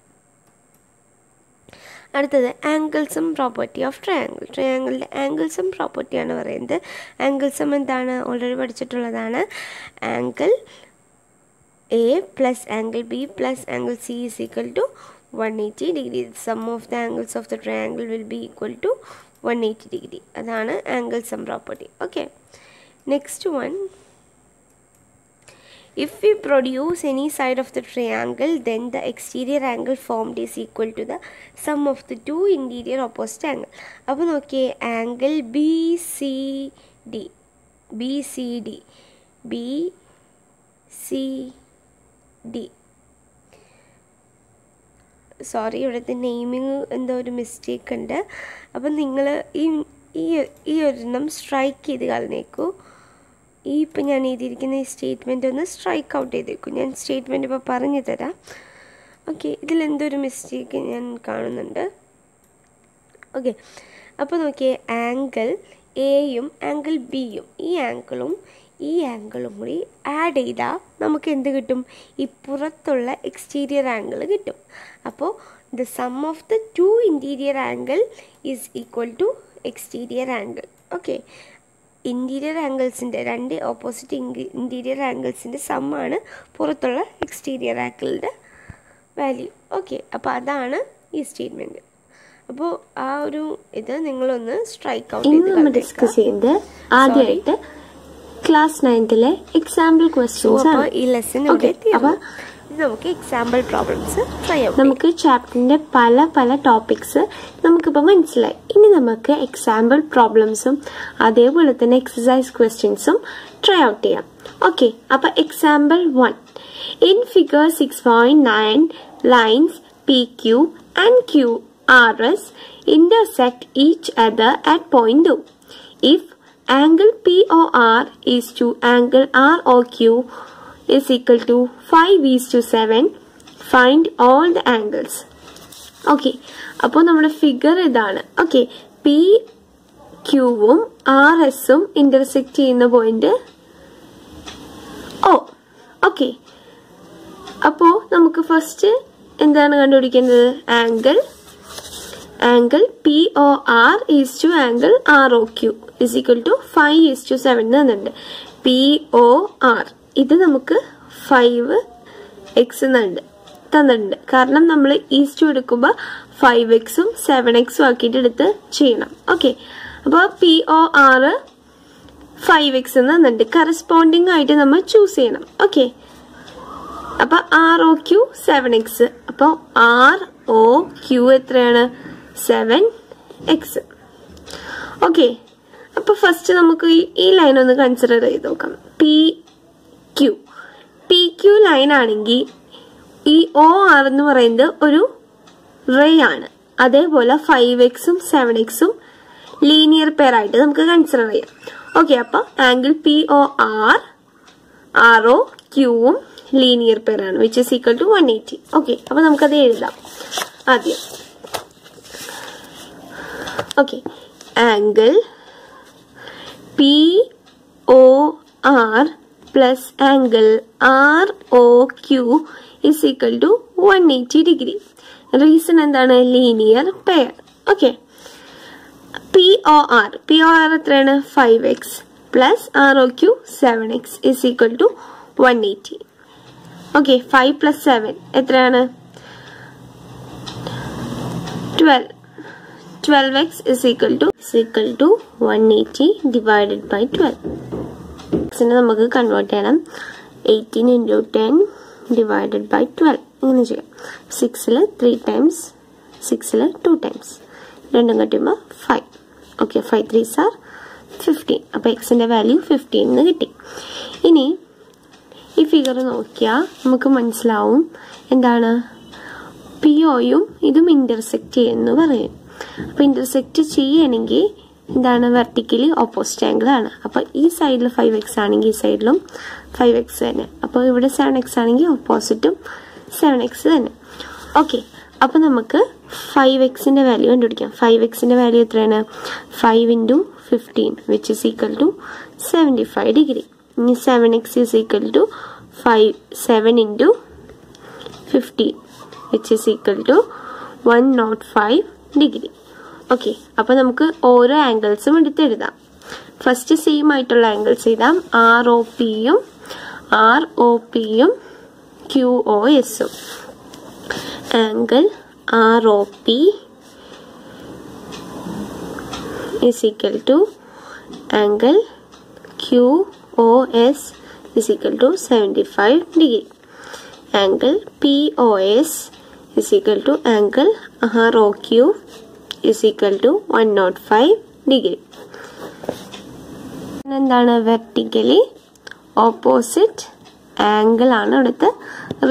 അടുത്തത് ആംഗിൾസും പ്രോപ്പർട്ടി ഓഫ് ട്രയാങ്കിൾ. ട്രയാങ്കിളിൻ്റെ ആംഗിൾസും പ്രോപ്പർട്ടിയാണ് പറയുന്നത്. ആംഗിൾസും എന്താണ് ഓൾറെഡി പഠിച്ചിട്ടുള്ളതാണ്. Angle A plus angle B plus angle C is equal to 180 degree. Sum of the angles of the triangle will be equal to 180 degree. അതാണ് ആംഗിൾസും property. Okay, next one, if we produce any side of the triangle, then the exterior angle formed is equal to the sum of the 2 interior opposite angle. അപ്പോൾ നോക്കിയേ angle B C D sorry, ഇവിടുത്തെ നെയിമിങ് എന്തോ ഒരു മിസ്റ്റേക്ക് ഉണ്ട്. അപ്പം നിങ്ങൾ ഈ ഒരെണ്ണം സ്ട്രൈക്ക് ചെയ്ത് കളഞ്ഞേക്കൂ. ഇപ്പം ഞാൻ എഴുതിയിരിക്കുന്ന ഈ സ്റ്റേറ്റ്മെൻറ്റ് ഒന്ന് സ്ട്രൈക്ക് ഔട്ട് ചെയ്തേക്കും. ഞാൻ സ്റ്റേറ്റ്മെൻറ്റ് ഇപ്പോൾ പറഞ്ഞു തരാം. ഓക്കെ, ഇതിലെന്തൊരു മിസ്റ്റേക്ക് ഞാൻ കാണുന്നുണ്ട്. ഓക്കെ, അപ്പോൾ നോക്കിയേ ആംഗിൾ എയും ആംഗിൾ ബിയും ഈ ആംഗിളും കൂടി ആഡ് ചെയ്താൽ നമുക്ക് എന്ത് കിട്ടും? ഈ പുറത്തുള്ള എക്സ്റ്റീരിയർ ആംഗിൾ കിട്ടും. അപ്പോൾ the sum of the 2 interior angle is equal to exterior angle. Okay, interior ആംഗിൾസിൻ്റെ 2 ഓപ്പോസിറ്റ് ഇൻറ്റീരിയർ ആംഗിൾസിൻ്റെ സമ്മാണ് പുറത്തുള്ള എക്സ്റ്റീരിയർ ആംഗിളിൻ്റെ വാല്യൂ. ഓക്കെ, അപ്പോൾ അതാണ് ഈ സ്റ്റേറ്റ്മെൻറ്റ്. അപ്പോൾ ആ ഒരു ഇത് നിങ്ങളൊന്ന് സ്ട്രൈക്ക് ഔട്ട് ചെയ്ത്
നമ്മൾ ഡിസ്കസ് ചെയ്യുന്നത് ആദ്യമായിട്ട് ക്ലാസ് 9ലെ എക്സാമ്പിൾ ക്വസ്റ്റ്യൻസ് ആണ്.
ഈ ലെസൺ നമുക്ക് എക്സാമ്പിൾ പ്രോബ്ലംസ് ട്രൈ ഔട്ട്.
നമുക്ക് ചാപ്റ്ററിന്റെ പല ടോപ്പിക്സ് നമുക്കിപ്പോൾ മനസ്സിലായി. ഇനി നമുക്ക് എക്സാമ്പിൾ പ്രോബ്ലംസും അതേപോലെ തന്നെ എക്സസൈസ് ക്വസ്റ്റ്യൻസും ട്രൈ ഔട്ട് ചെയ്യാം. ഓക്കെ, അപ്പോൾ example 1. In figure 6.9 lines PQ and QRS intersect each other at point 2. If angle POR is to angle ROQ is equal to 5:7, find all the angles. Okay, അപ്പോൾ നമ്മുടെ ഫിഗർ ഇതാണ്. ഓക്കെ, പി ക്യൂവും ആർ എസും ഇന്റർസെക്ട് ചെയ്യുന്ന പോയിന്റ് O. ഓക്കെ, അപ്പോൾ നമുക്ക് ഫസ്റ്റ് എന്താണ് കണ്ടുപിടിക്കുന്നത്? Angle POR is to angle ROQ is equal to 5:7 തന്നിട്ടുണ്ട്. POR ഇത് നമുക്ക് 5x തന്നിട്ടുണ്ട്. കാരണം നമ്മൾ ഈസ്റ്റ് എടുക്കുമ്പോൾ 5xും 7xും ആക്കിയിട്ട് എടുത്ത് ചെയ്യണം. ഓക്കെ, അപ്പോൾ POR 5x തന്നിട്ടുണ്ട്. കറസ്പോണ്ടിങ് ആയിട്ട് നമ്മൾ ചൂസ് ചെയ്യണം. ഓക്കെ, അപ്പോൾ ROQ 7x. അപ്പോൾ ROQ എത്രയാണ്? 7x. ഓക്കെ, അപ്പോൾ ഫസ്റ്റ് നമുക്ക് ഈ ലൈൻ ഒന്ന് കൺസിഡർ ചെയ്ത് നോക്കാം. PQ ലൈൻ ആണെങ്കിൽ ഈ OR എന്ന് പറയുന്നത് ഒരു റേ ആണ്. അതേപോലെ 5xും 7xും ലീനിയർ പെയർ ആയിട്ട് നമുക്ക് കൺസിഡർ ചെയ്യാം. ഓക്കെ, അപ്പോൾ ആംഗിൾ POR ROQവും ലീനിയർ പെയർ ആണ്, which is equal to 180. Okay, അപ്പോൾ നമുക്കത് എഴുതാം ആദ്യം. Okay, angle POR plus angle ROQ is equal to 180 degree. Reason എന്താണ്? Linear pair. ഓക്കെ, POR എത്രയാണ്? 5x plus ROQ 7x is equal to 180. Okay, 5 plus 7 എത്രയാണ്? 12x is equal to 180 divided by 12. xനെ നമുക്ക് കൺവേർട്ട് ചെയ്യണം. 18 into 10 divided by 12 ഇങ്ങനെ ചെയ്യാം. 6ൽ 3 times, 6ൽ 2 times, രണ്ടും കട്ടുമ്പോൾ 5. Okay, 5 3s are 15. അപ്പോൾ എക്സിൻ്റെ വാല്യൂ 15 എന്ന് കിട്ടി. ഇനി ഈ ഫിഗർ നോക്കിയാൽ നമുക്ക് മനസ്സിലാവും എന്താണ്? POയും ഇതും ഇന്റർസെക്റ്റ് ചെയ്യുമെന്ന് പറയും. അപ്പോൾ ഇന്റർസെക്റ്റ് ചെയ്യണമെങ്കിൽ എന്താണ്? വെർട്ടിക്കലി ഓപ്പോസിറ്റ് ആംഗിൾ ആണ്. അപ്പോൾ ഈ സൈഡിൽ 5x ആണെങ്കിൽ ഈ സൈഡിലും 5x തന്നെ. അപ്പോൾ ഇവിടെ 7x ആണെങ്കിൽ ഓപ്പോസിറ്റും 7x തന്നെ. ഓക്കെ, അപ്പോൾ നമുക്ക് 5xൻ്റെ വാല്യൂ കണ്ടുപിടിക്കാം. 5xൻ്റെ വാല്യൂ എത്രയാണ്? 5 into 15 which is equal to 75 degree. ഇനി 7x is equal to 7 into 15 which is equal to 105 degree. Okay, അപ്പോൾ നമുക്ക് ഓരോ ആംഗിൾസും എടുത്ത് എഴുതാം. ഫസ്റ്റ് സെയിം ആയിട്ടുള്ള ആംഗിൾസ് എഴുതാം. ROPയും QOSും. Angle ROP is equal to angle QOS is equal to 75 degree. Angle POS is equal to angle ROQ is equal to 105 degree. എന്താണ്? വെർട്ടിക്കലി ഓപ്പോസിറ്റ് ആംഗിൾ ആണ് ഇവിടുത്തെ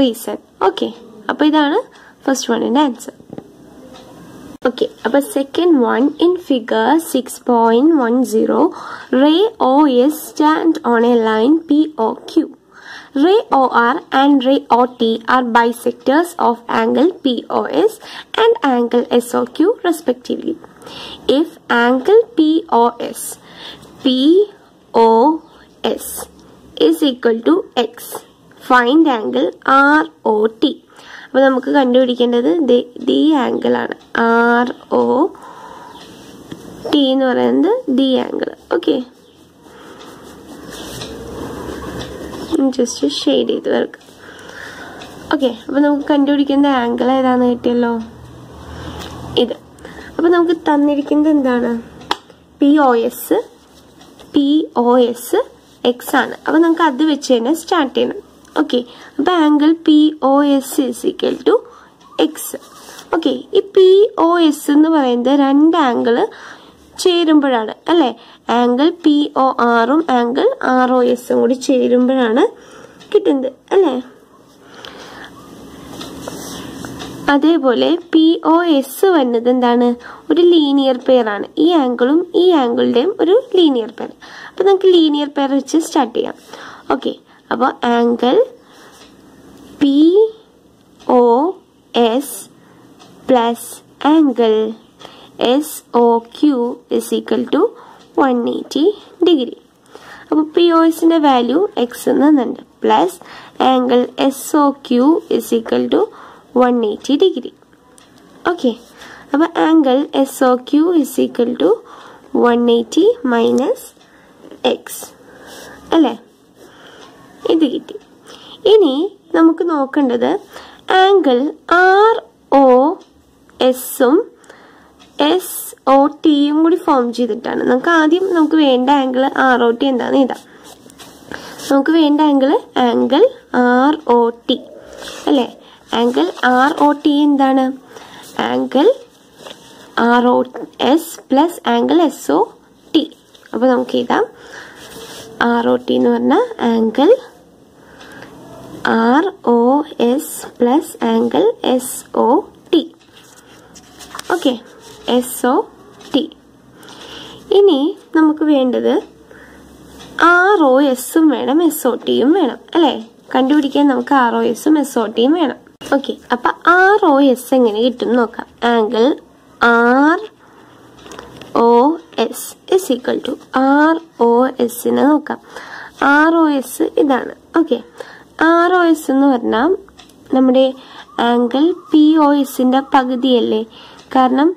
റീസൺ. ഓക്കെ, അപ്പോൾ ഇതാണ് ഫസ്റ്റ് വണ്ണിൻ്റെ ആൻസർ. ഓക്കെ, അപ്പോൾ second one. In figure 6.10 ray OS stand on a line POQ. Ray OR and ray OT are bisectors of angle POS and angle SOQ respectively. If angle POS POS is equal to X. Find angle ROT. അപ്പോൾ നമുക്ക് കണ്ടുപിടിക്കേണ്ടത് ഈ ആംഗിൾ ആണ്. ROT എന്ന് പറയുന്നത് ഈ ആംഗിൾ. ഓക്കെ, ജസ്റ്റ് ഷെയ്ഡ് ചെയ്ത് വരക്കാം. ഓക്കെ, അപ്പോൾ നമുക്ക് കണ്ടുപിടിക്കേണ്ട ആംഗിൾ ഏതാണെന്ന് കിട്ടിയല്ലോ, ഇത്. അപ്പോൾ നമുക്ക് തന്നിരിക്കുന്നത് എന്താണ്? POS X ആണ്. അപ്പോൾ നമുക്ക് അത് വെച്ച് തന്നെ സ്റ്റാർട്ട് ചെയ്യണം. ഓക്കെ, അപ്പോൾ angle POS is equal to X. Okay, ഈ POS എന്ന് പറയുന്നത് രണ്ട് ആംഗിള് ചേരുമ്പോഴാണ് അല്ലേ? ആംഗിൾ PORും ആംഗിൾ ROSും കൂടി ചേരുമ്പോഴാണ് കിട്ടുന്നത് അല്ലേ? അതേപോലെ POS വന്നത് എന്താണ്? ഒരു ലീനിയർ പെയർ ആണ്. ഈ ആംഗിളും ഈ ആംഗിളിൻ്റെയും ഒരു ലീനിയർ പെയർ. അപ്പോൾ നമുക്ക് ലീനിയർ പെയർ വെച്ച് സ്റ്റാർട്ട് ചെയ്യാം. ഓക്കെ, അപ്പോൾ angle POS plus angle SOQ is equal to 180 degree. അപ്പോൾ POSന്റെ വാല്യൂ X എന്നുണ്ട്, plus angle SOQ is equal to 180 degree. Okay, അപ്പോൾ angle SOQ is equal to 180 minus X അല്ലേ? ഇത് കിട്ടി. ഇനി നമുക്ക് നോക്കേണ്ടത് ആംഗിൾ ROSും SOTയും കൂടി ഫോം ചെയ്തിട്ടാണ്. നമുക്ക് വേണ്ട ആംഗിൾ ROT എന്താണെന്ന് എഴുതാം. നമുക്ക് വേണ്ട ആംഗിൾ ROT അല്ലേ? ആംഗിൾ ROT എന്താണ്? Angle ROS plus angle SOT. അപ്പോൾ നമുക്ക് എഴുതാം ROT എന്ന് പറഞ്ഞാൽ angle ROS plus angle SOT. Okay, SOT. ഇനി നമുക്ക് വേണ്ടത് ROSും വേണം SOTയും വേണം അല്ലേ? കണ്ടുപിടിക്കാൻ നമുക്ക് ROSും SOTയും വേണം. ഓക്കെ, അപ്പം ROS എങ്ങനെ കിട്ടും നോക്കാം. Angle ROS is equal to ROSനെ നോക്കാം. ROS ഇതാണ്. ഓക്കെ, ROS എന്ന് പറഞ്ഞാൽ നമ്മുടെ ആംഗിൾ POSന്റെ പകുതിയല്ലേ? കാരണം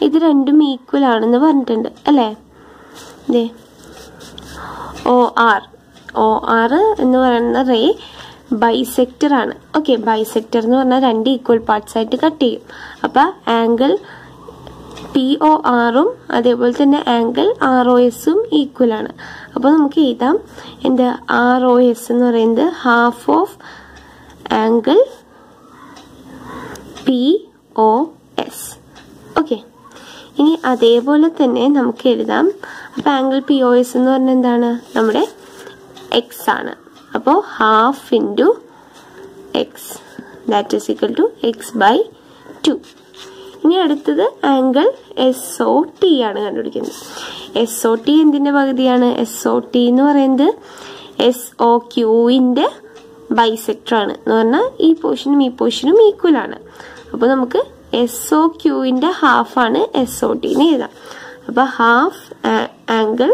ഇത് രണ്ടും ഈക്വൽ ആണെന്ന് പറഞ്ഞിട്ടുണ്ട് അല്ലേ? ഇതേ OR എന്ന് പറയുന്ന റേ ബൈസെക്ടർ ആണ്. ഓക്കെ, ബൈസെക്ടർ എന്ന് പറഞ്ഞാൽ രണ്ട് ഈക്വൽ പാർട്സ് ആയിട്ട് കട്ട് ചെയ്യും. അപ്പം ആംഗിൾ PORും അതേപോലെ തന്നെ ആംഗിൾ ROSും ഈക്വൽ ആണ്. അപ്പോൾ നമുക്ക് എഴുതാം എന്താ? ROS എന്ന് പറയുന്നത് half of angle POS. Okay, ഇനി അതേപോലെ തന്നെ നമുക്ക് എഴുതാം. അപ്പോൾ ആംഗിൾ POS എന്ന് പറഞ്ഞാൽ എന്താണ്? നമ്മുടെ X ആണ്. അപ്പോൾ half into X that is equal to X/2. ഇനി അടുത്തത് ആംഗിൾ SOT ആണ് കണ്ടുപിടിക്കുന്നത്. SOT എന്തിൻ്റെ പകുതിയാണ്? SOT എന്ന് പറയുന്നത് SOQൻ്റെ ബൈസെക്ടർ ആണ്. എന്ന് പറഞ്ഞാൽ ഈ പോർഷനും ഈക്വൽ ആണ്. അപ്പോൾ നമുക്ക് SOQൻ്റെ ഹാഫാണ് SOT എന്ന് എഴുതാം. അപ്പോൾ half angle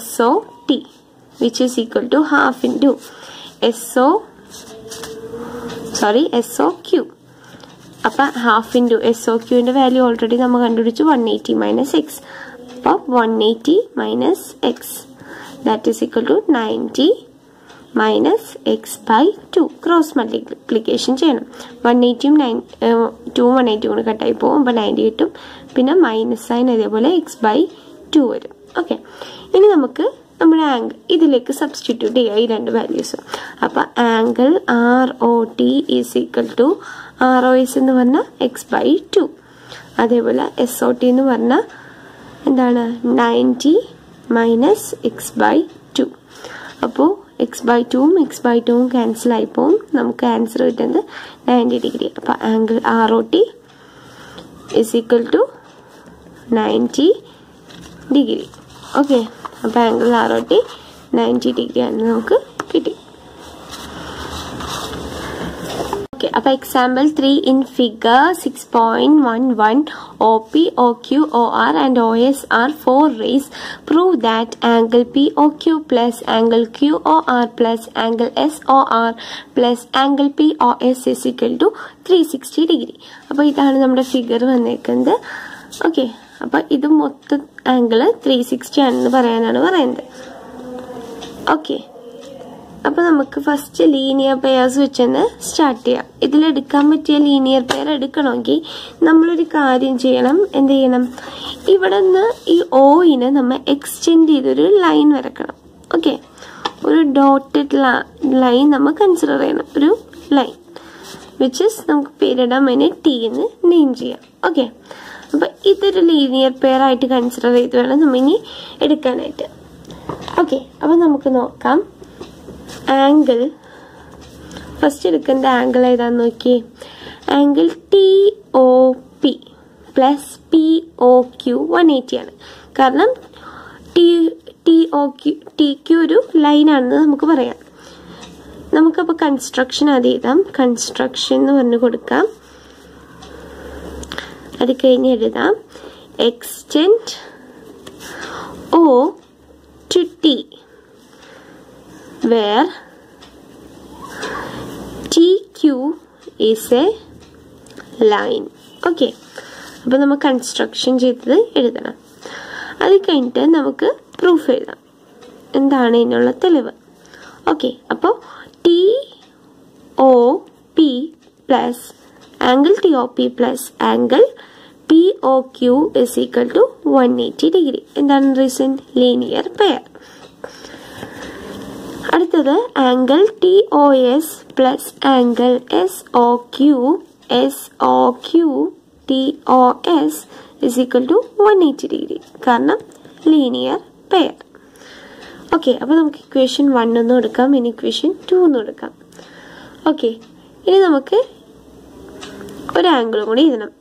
SOT which is equal to half into SOQ. അപ്പം ഹാഫ് ഇൻറ്റു SOQൻ്റെ വാല്യൂ ഓൾറെഡി നമ്മൾ കണ്ടുപിടിച്ചു, 180 മൈനസ് X. അപ്പോൾ 180 minus X that is equal to 90 minus X/2. Cross multiplication ചെയ്യണം. 180യും 180 കൂടി കട്ടായി പോകും. അപ്പോൾ 90 കിട്ടും. പിന്നെ മൈനസ് സൈൻ അതേപോലെ X/2 വരും. ഓക്കെ, ഇനി നമുക്ക് നമ്മുടെ ആംഗിൾ ഇതിലേക്ക് സബ്സ്റ്റിറ്റ്യൂട്ട് ചെയ്യുക ഈ രണ്ട് വാല്യൂസ്. അപ്പോൾ angle ROT is equal to ROS എന്ന് പറഞ്ഞാൽ X/2. അതേപോലെ SOT എന്ന് പറഞ്ഞാൽ എന്താണ്? 90 മൈനസ് X/2. അപ്പോൾ X/2ഉം ക്യാൻസൽ ആയി പോകും. നമുക്ക് ആൻസർ കിട്ടുന്നത് 90 ഡിഗ്രി. അപ്പോൾ angle ROT is equal to 90 degree. Okay, അപ്പോൾ ആംഗിൾ ROT 90 ഡിഗ്രി ആണെന്ന് നമുക്ക് കിട്ടി. Okay, അപ്പോൾ example 3 in figure 6.11 OP, OQ, OR and OS are 4 rays. Prove that angle POQ plus angle QOR plus angle SOR plus angle POS is equal to 360 degree. അപ്പോൾ ഇതാണ് നമ്മുടെ ഫിഗർ വന്നേക്കുന്നത്. ഓക്കെ, അപ്പോൾ ഇത് മൊത്തം ആംഗിൾ 360 ആണെന്ന് പറയാനാണ് പറയുന്നത്. ഓക്കെ, അപ്പോൾ നമുക്ക് ഫസ്റ്റ് ലീനിയർ പെയർസ് വെച്ചൊന്ന് സ്റ്റാർട്ട് ചെയ്യാം. ഇതിലെടുക്കാൻ പറ്റിയ ലീനിയർ പെയർ എടുക്കണമെങ്കിൽ നമ്മളൊരു കാര്യം ചെയ്യണം. എന്ത് ചെയ്യണം? ഇവിടെ നിന്ന് ഈ ഓയിനെ നമ്മൾ എക്സ്റ്റെൻഡ് ചെയ്തൊരു ലൈൻ വരക്കണം. ഓക്കെ, ഒരു ഡോട്ടഡ് ലൈൻ നമ്മൾ കൺസിഡർ ചെയ്യണം, ഒരു ലൈൻ വിച്ച് ഇസ് നമുക്ക് പേരിടാൻ വേണ്ടി ടി എന്ന് നെയിം ചെയ്യാം. ഓക്കെ, അപ്പോൾ ഇതൊരു ലീനിയർ പെയർ ആയിട്ട് കൺസിഡർ ചെയ്ത് വേണം നമ്മൾ ഇനി എടുക്കാനായിട്ട്. ഓക്കെ, അപ്പോൾ നമുക്ക് നോക്കാം. ആംഗിൾ ഫസ്റ്റ് എടുക്കേണ്ട ആംഗിൾ ഏതാന്ന് നോക്കി. ആംഗിൾ TOP പ്ലസ് POQ 180 ആണ്. കാരണം TQ ഒരു ലൈനാണെന്ന് നമുക്ക് പറയാം. നമുക്കപ്പോൾ കൺസ്ട്രക്ഷൻ അത് എഴുതാം. കൺസ്ട്രക്ഷൻ എന്ന് പറഞ്ഞു കൊടുക്കാം. അത് കഴിഞ്ഞ് എഴുതാം extend O to T where TQ is a line. Okay, അപ്പോൾ നമ്മൾ കൺസ്ട്രക്ഷൻ ചെയ്തത് എഴുതണം. അത് കഴിഞ്ഞിട്ട് നമുക്ക് പ്രൂഫ് എഴുതാം. എന്താണ് ഇതിനുള്ള തെളിവ്? ഓക്കെ, അപ്പോൾ TOP plus angle TOP plus angle POQ is equal to 180 degree. എന്താണ് റീസൺ? Linear pair. അടുത്തത് angle TOS plus angle SOQ TOS is equal to 180 degree. കാരണം ലീനിയർ പെയർ. ഓക്കെ, അപ്പോൾ നമുക്ക് ഇക്വേഷൻ 1 ഒന്നും എടുക്കാം, ഇനി ഇക്വേഷൻ 2 ഒന്നും എടുക്കാം. ഓക്കെ, ഇനി നമുക്ക് ഒരു ആംഗിളും കൂടി എഴുതണം.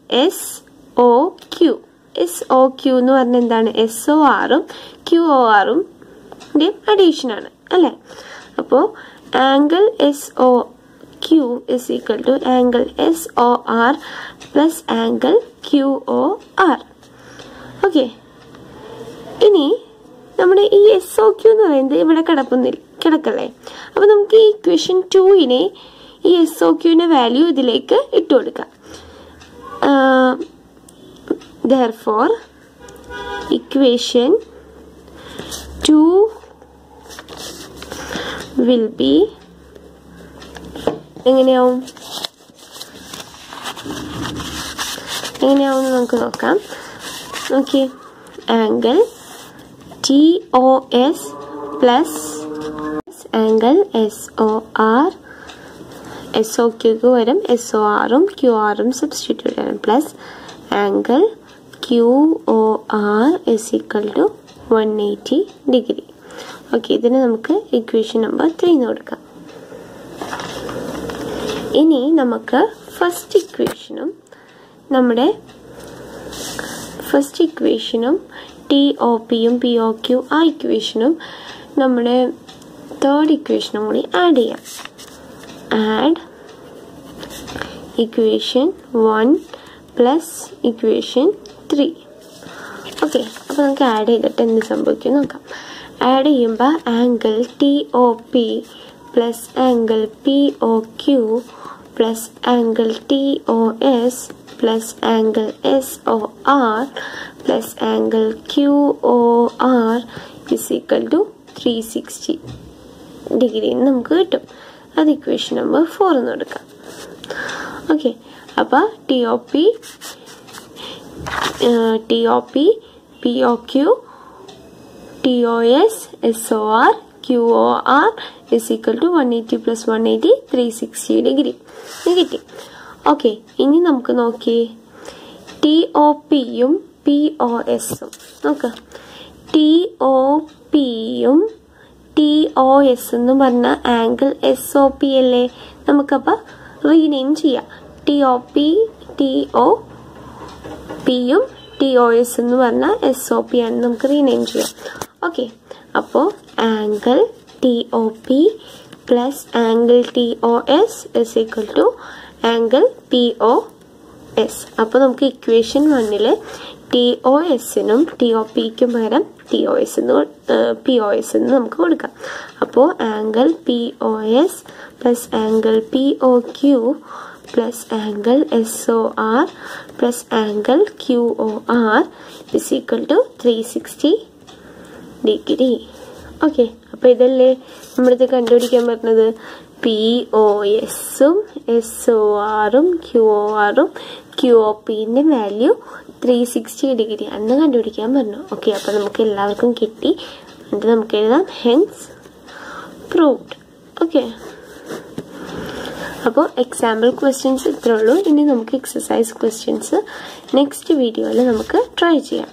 SOQ എന്ന് പറഞ്ഞാൽ എന്താണ്? SORഉം QORഉം അഡീഷനാണ് അല്ലേ? അപ്പോൾ angle SOQ is equal to angle SOR plus angle QOR. Okay, ഇനി നമ്മുടെ ഈ SOQ എന്ന് പറയുന്നത് ഇവിടെ കിടക്കല്ലേ? അപ്പോൾ നമുക്ക് ഈ ഇക്വേഷൻ 2നെ ഈ SOQന്റെ വാല്യൂ ഇതിലേക്ക് ഇട്ട് കൊടുക്കാം. Therefore, equation 2 will be എങ്ങനെയാവും നമുക്ക് നോക്കാം. Okay, angle TOS plus angle SOR, SOQക്ക് വരും SORഉം QRഉം സബ്സ്റ്റിറ്റ്യൂട്ട് ചെയ്യണം, plus angle QOR is equal to 180 degree. Okay, ഇതിന് നമുക്ക് ഇക്വേഷൻ നമ്പർ 3 കൊടുക്കാം. ഇനി നമുക്ക് ഫസ്റ്റ് ഇക്വേഷനും TOPയും POQ ആ ഇക്വേഷനും നമ്മുടെ തേർഡ് ഇക്വേഷനും കൂടി ആഡ് ചെയ്യാം. Add equation 1 plus equation 3. Okay, അപ്പോൾ നമുക്ക് ആഡ് ചെയ്തിട്ട് എന്ത് സംഭവിക്കും നോക്കാം. ആഡ് ചെയ്യുമ്പോൾ angle TOP plus angle POQ plus angle TOS plus angle SOR plus angle QOR is equal to 360 degree നമുക്ക് കിട്ടും. അത് ഇക്വേഷൻ നമ്പർ 4 എന്ന് കൊടുക്കാം. ഓക്കെ, അപ്പോൾ TOP POQ TOS SOR QOR is equal to 180 plus 180 360 degree കിട്ടി. ഓക്കെ, ഇനി നമുക്ക് നോക്കി TOPയും POSഉം നോക്കാം. TOPയും TOS എന്ന് പറഞ്ഞ ആംഗിൾ SOP അല്ലേ? നമുക്കപ്പോൾ റീനെയിം ചെയ്യാം. TOPയും TOS എന്ന് പറഞ്ഞാൽ SOP ആണ്, നമുക്ക് റീനെയിം ചെയ്യാം. ഓക്കെ, അപ്പോൾ angle TOP plus angle TOS is equal to angle POS. അപ്പോൾ നമുക്ക് ഇക്വേഷൻ 1 TOSനും TOPക്കും പകരം POS എന്ന് നമുക്ക് കൊടുക്കാം. അപ്പോൾ angle POS plus angle POQ plus angle SOR plus angle QOR is equal to 360 degree. Okay, അപ്പോൾ ഇതല്ലേ നമ്മളിത് കണ്ടുപിടിക്കാൻ പറഞ്ഞത്. POSും SORും QORും QOPന്റെ വാല്യൂ 360 ഡിഗ്രി അന്ന് കണ്ടുപിടിക്കാൻ പറഞ്ഞു. ഓക്കെ, അപ്പോൾ നമുക്ക് എല്ലാവർക്കും കിട്ടി. എന്നിട്ട് നമുക്ക് എഴുതാം ഹെൻസ് പ്രൂവ്ഡ്. ഓക്കെ, അപ്പോൾ എക്സാമ്പിൾ ക്വസ്റ്റ്യൻസ് ഇത്രേ ഉള്ളൂ. ഇനി നമുക്ക് എക്സസൈസ് ക്വസ്റ്റ്യൻസ് നെക്സ്റ്റ് വീഡിയോയിൽ നമുക്ക് ട്രൈ ചെയ്യാം.